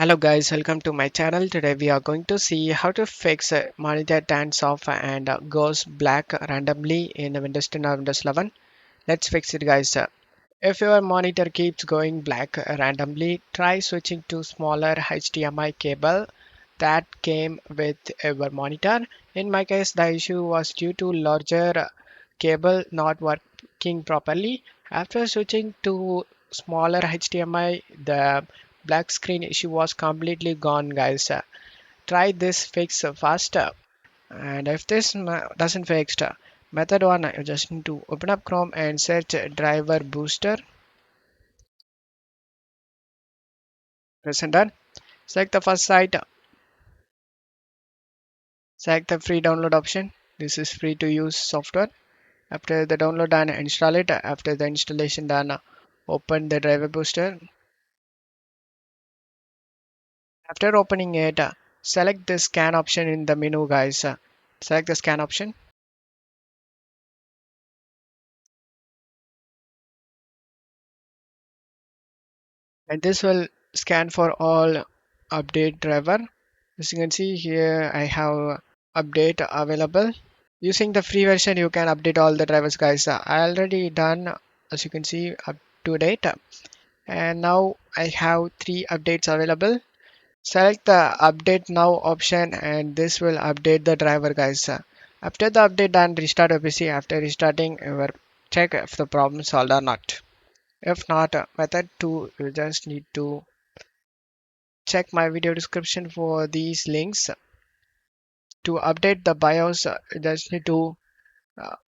Hello guys, welcome to my channel. Today we are going to see how to fix monitor turns off and goes black randomly in Windows 10 or Windows 11. Let's fix it guys. If your monitor keeps going black randomly, try switching to smaller HDMI cable that came with your monitor. In my case, the issue was due to larger cable not working properly. After switching to smaller HDMI, the black screen issue was completely gone, guys. Try this fix faster. And if this doesn't fix, method one, you just need to open up Chrome and search driver booster. Press enter. Select the first site. Select the free download option. This is free to use software. After the download done, install it. After the installation done, open the driver booster. After opening it, select the scan option in the menu, guys. Select the scan option. And this will scan for all update driver. As you can see here, I have update available. Using the free version, you can update all the drivers, guys. I already done, as you can see, up to date. And now I have 3 updates available. Select the update now option and this will update the driver, guys. After the update done, restart your PC. After restarting, check if the problem solved or not. If not, method 2, you just need to check my video description for these links. To update the BIOS, you just need to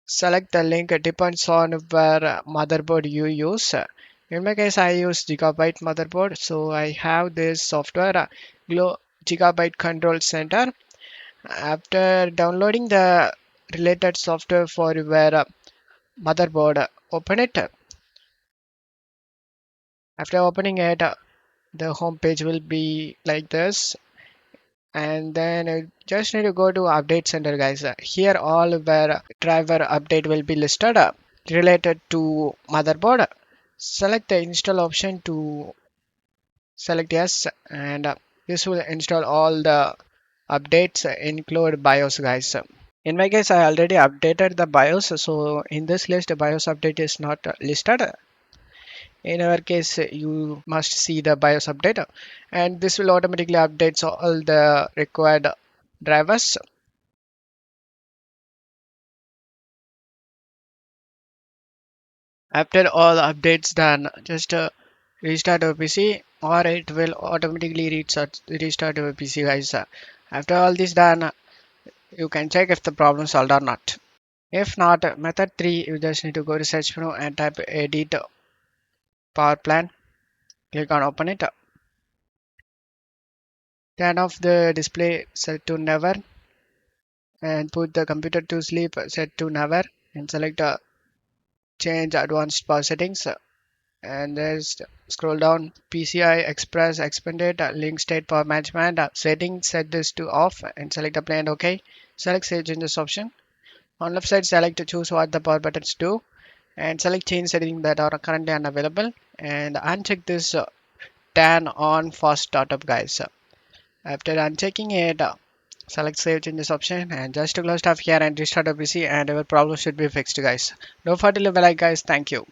select the link. It depends on where motherboard you use. In my case, I use GIGABYTE motherboard, so I have this software, GIGABYTE Control Center. After downloading the related software for your motherboard, open it. After opening it, the home page will be like this. And then you just need to go to update center, guys. Here all where driver update will be listed related to motherboard. Select the install option to select yes, and this will install all the updates include BIOS, guys. In my case, I already updated the BIOS, so in this list, the BIOS update is not listed. In our case, you must see the BIOS update, and this will automatically update all the required drivers. After all updates done, just restart your PC, or it will automatically restart your PC, guys. After all this done, you can check if the problem solved or not. If not, method 3, you just need to go to search menu and type edit power plan. Click on open it. Turn off the display set to never and put the computer to sleep set to never and select change advanced power settings and there's scroll down PCI Express expanded link state power management settings, set this to off and select apply and OK. Select save changes option. On left side, select to choose what the power buttons do and select change settings that are currently unavailable and uncheck this turn on fast startup, guys. After unchecking it, select save changes option and just to close stuff here and restart the PC and our problem should be fixed, guys. Don't forget to leave a like, guys. Thank you.